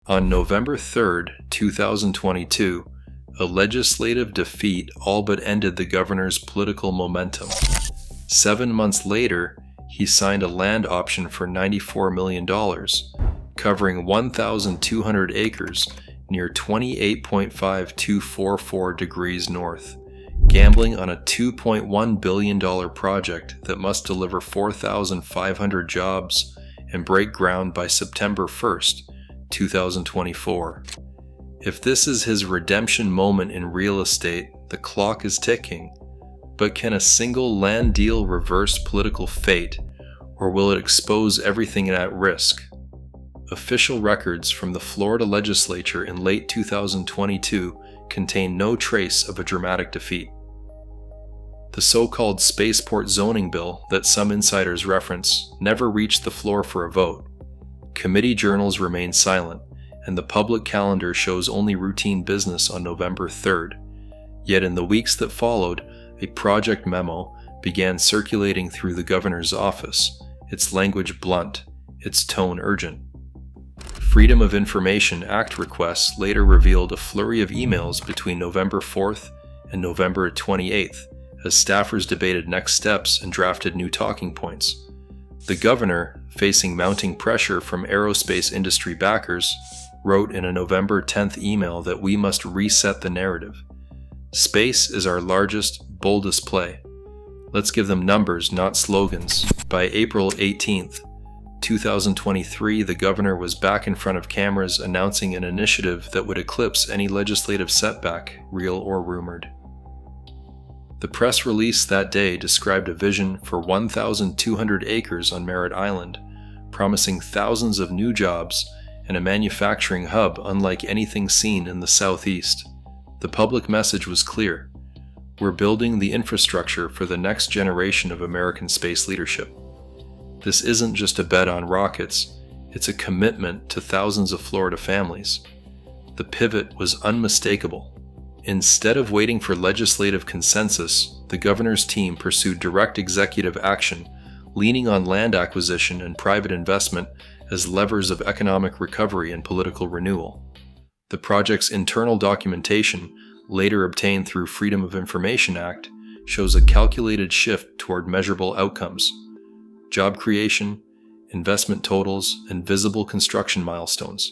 On November 3, 2022, a legislative defeat all but ended the governor's political momentum. 7 months later, he signed a land option for $94 million, covering 1,200 acres near 28.5244 degrees north, gambling on a $2.1 billion project that must deliver 4,500 jobs and break ground by September 1st, 2024. If this is his redemption moment in real estate, the clock is ticking. But can a single land deal reverse political fate, or will it expose everything at risk? Official records from the Florida legislature in late 2022 contain no trace of a dramatic defeat. The so-called spaceport zoning bill that some insiders reference never reached the floor for a vote. Committee journals remain silent, and the public calendar shows only routine business on November 3rd. Yet in the weeks that followed, a project memo began circulating through the governor's office, its language blunt, its tone urgent. Freedom of Information Act requests later revealed a flurry of emails between November 4th and November 28th, as staffers debated next steps and drafted new talking points. The governor, facing mounting pressure from aerospace industry backers, wrote in a November 10th email that we must reset the narrative. Space is our largest, boldest play. Let's give them numbers, not slogans. By April 18th, 2023, the governor was back in front of cameras announcing an initiative that would eclipse any legislative setback, real or rumored. The press release that day described a vision for 1,200 acres on Merritt Island, promising thousands of new jobs and a manufacturing hub unlike anything seen in the Southeast. The public message was clear. We're building the infrastructure for the next generation of American space leadership. This isn't just a bet on rockets, it's a commitment to thousands of Florida families. The pivot was unmistakable. Instead of waiting for legislative consensus, the governor's team pursued direct executive action, leaning on land acquisition and private investment as levers of economic recovery and political renewal. The project's internal documentation, later obtained through Freedom of Information Act, shows a calculated shift toward measurable outcomes: job creation, investment totals, and visible construction milestones.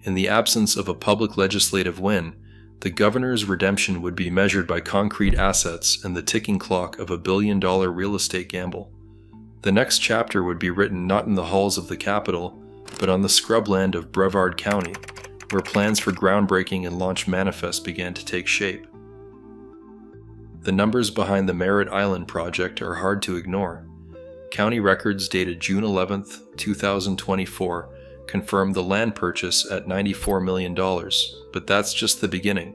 In the absence of a public legislative win, the governor's redemption would be measured by concrete assets and the ticking clock of a billion-dollar real estate gamble. The next chapter would be written not in the halls of the Capitol, but on the scrubland of Brevard County, where plans for groundbreaking and launch manifests began to take shape. The numbers behind the Merritt Island project are hard to ignore. County records dated June 11, 2024, confirmed the land purchase at $94 million, but that's just the beginning.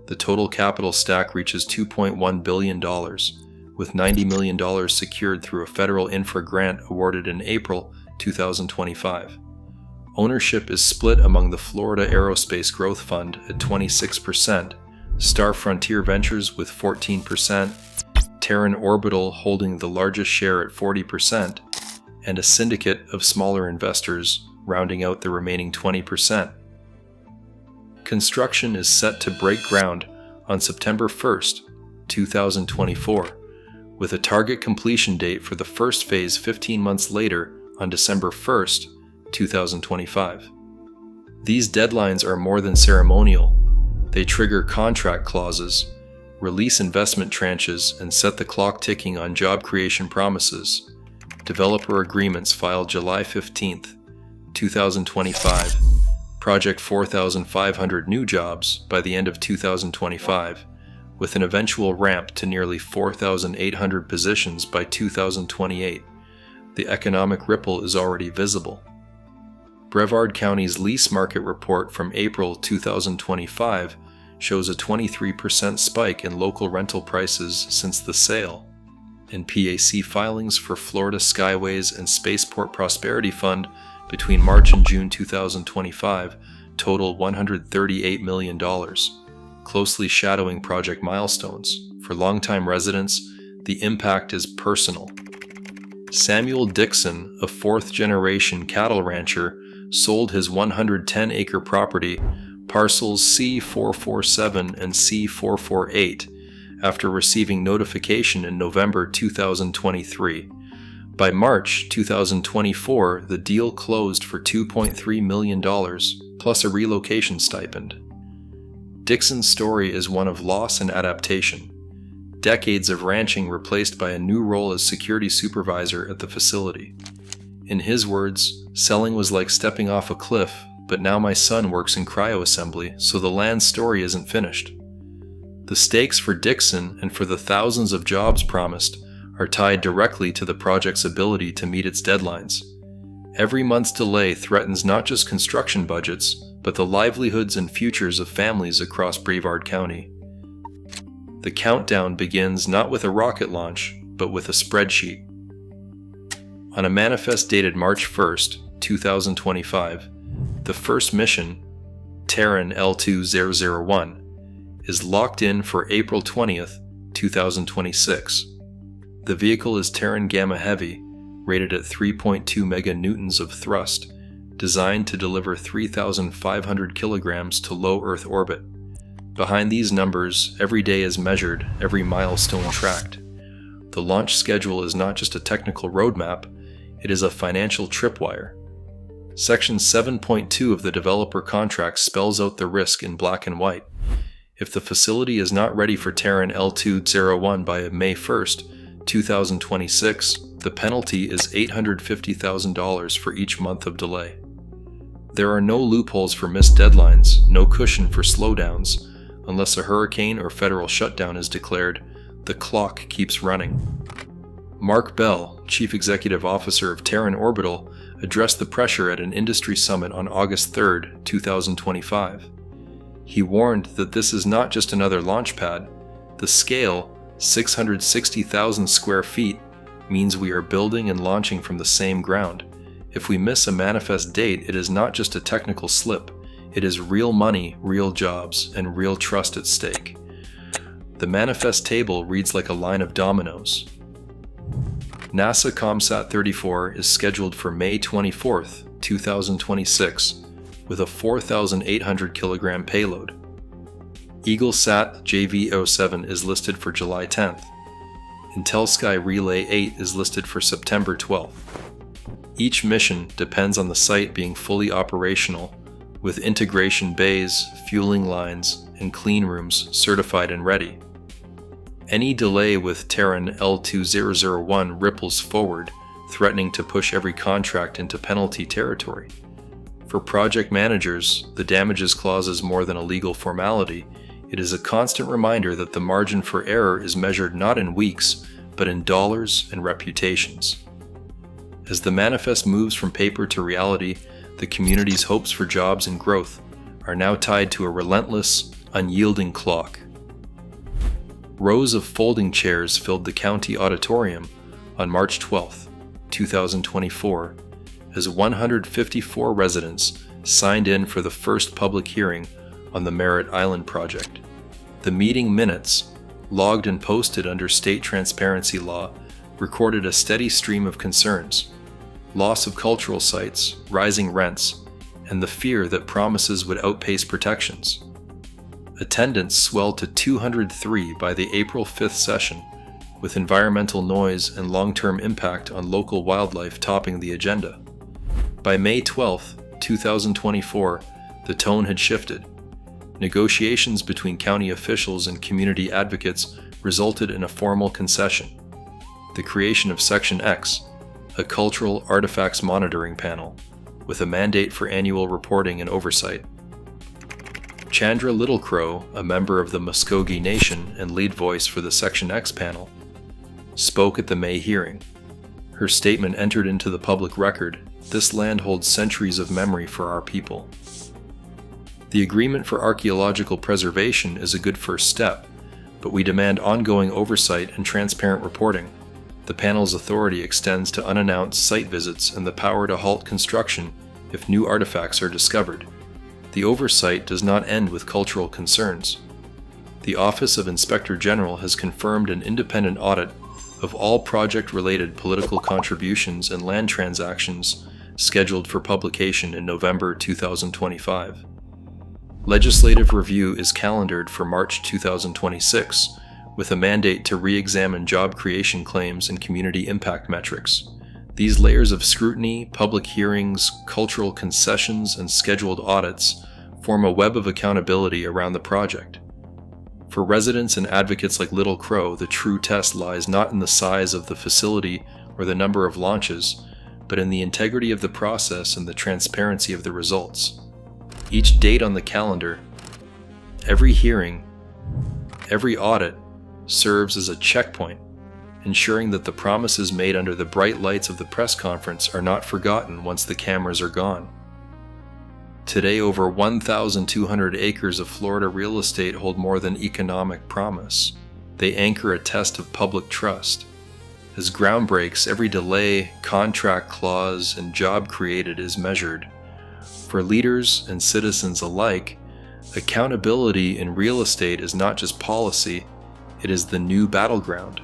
The total capital stack reaches $2.1 billion, with $90 million secured through a federal infra grant awarded in April 2025. Ownership is split among the Florida Aerospace Growth Fund at 26%, Star Frontier Ventures with 14%, Terran Orbital holding the largest share at 40%, and a syndicate of smaller investors rounding out the remaining 20%. Construction is set to break ground on September 1st, 2024, with a target completion date for the first phase 15 months later on December 1st, 2025. These deadlines are more than ceremonial. They trigger contract clauses, release investment tranches, and set the clock ticking on job creation promises. Developer agreements filed July 15, 2025. Project 4,500 new jobs by the end of 2025, with an eventual ramp to nearly 4,800 positions by 2028. The economic ripple is already visible. Brevard County's lease market report from April 2025 shows a 23% spike in local rental prices since the sale, and PAC filings for Florida Skyways and Spaceport Prosperity Fund between March and June 2025 total $138 million, closely shadowing project milestones. For longtime residents, the impact is personal. Samuel Dixon, a fourth-generation cattle rancher, sold his 110-acre property, parcels C447 and C448, after receiving notification in November 2023. By March 2024, the deal closed for $2.3 million, plus a relocation stipend. Dixon's story is one of loss and adaptation. Decades of ranching replaced by a new role as security supervisor at the facility. In his words, selling was like stepping off a cliff, but now my son works in cryo-assembly, so the land story isn't finished. The stakes for Dixon and for the thousands of jobs promised are tied directly to the project's ability to meet its deadlines. Every month's delay threatens not just construction budgets, but the livelihoods and futures of families across Brevard County. The countdown begins not with a rocket launch, but with a spreadsheet. On a manifest dated March 1st, 2025, the first mission, Terran L2001, is locked in for April 20th, 2026. The vehicle is Terran Gamma Heavy, rated at 3.2 meganewtons of thrust, designed to deliver 3,500 kilograms to low Earth orbit. Behind these numbers, every day is measured, every milestone tracked. The launch schedule is not just a technical roadmap, it is a financial tripwire. Section 7.2 of the developer contract spells out the risk in black and white. If the facility is not ready for Terran L201 by May 1st, 2026, the penalty is $850,000 for each month of delay. There are no loopholes for missed deadlines, no cushion for slowdowns. Unless a hurricane or federal shutdown is declared, the clock keeps running. Mark Bell, Chief Executive Officer of Terran Orbital, addressed the pressure at an industry summit on August 3, 2025. He warned that this is not just another launch pad. The scale, 660,000 square feet, means we are building and launching from the same ground. If we miss a manifest date, it is not just a technical slip. It is real money, real jobs, and real trust at stake. The manifest table reads like a line of dominoes. NASA ComSat 34 is scheduled for May 24, 2026, with a 4,800 kilogram payload. EagleSat JV-07 is listed for July 10th. Intelsky Relay 8 is listed for September 12th. Each mission depends on the site being fully operational, with integration bays, fueling lines, and clean rooms certified and ready. Any delay with Terran L2001 ripples forward, threatening to push every contract into penalty territory. For project managers, the damages clause is more than a legal formality. It is a constant reminder that the margin for error is measured not in weeks, but in dollars and reputations. As the manifest moves from paper to reality, the community's hopes for jobs and growth are now tied to a relentless, unyielding clock. Rows of folding chairs filled the county auditorium on March 12, 2024, as 154 residents signed in for the first public hearing on the Merritt Island project. The meeting minutes, logged and posted under state transparency law, recorded a steady stream of concerns: loss of cultural sites, rising rents, and the fear that promises would outpace protections. Attendance swelled to 203 by the April 5th session, with environmental noise and long-term impact on local wildlife topping the agenda. By May 12, 2024, the tone had shifted. Negotiations between county officials and community advocates resulted in a formal concession: the creation of Section X, a cultural artifacts monitoring panel, with a mandate for annual reporting and oversight. Chandra Littlecrow, a member of the Muskogee Nation and lead voice for the Section X panel, spoke at the May hearing. Her statement entered into the public record: "This land holds centuries of memory for our people." The agreement for archaeological preservation is a good first step, but we demand ongoing oversight and transparent reporting. The panel's authority extends to unannounced site visits and the power to halt construction if new artifacts are discovered. The oversight does not end with cultural concerns. The Office of Inspector General has confirmed an independent audit of all project-related political contributions and land transactions scheduled for publication in November 2025. Legislative review is calendared for March 2026, with a mandate to re-examine job creation claims and community impact metrics. These layers of scrutiny, public hearings, cultural concessions, and scheduled audits form a web of accountability around the project. For residents and advocates like Little Crow, the true test lies not in the size of the facility or the number of launches, but in the integrity of the process and the transparency of the results. Each date on the calendar, every hearing, every audit serves as a checkpoint, ensuring that the promises made under the bright lights of the press conference are not forgotten once the cameras are gone. Today, over 1,200 acres of Florida real estate hold more than economic promise. They anchor a test of public trust. As ground breaks, every delay, contract clause, and job created is measured. For leaders and citizens alike, accountability in real estate is not just policy, it is the new battleground.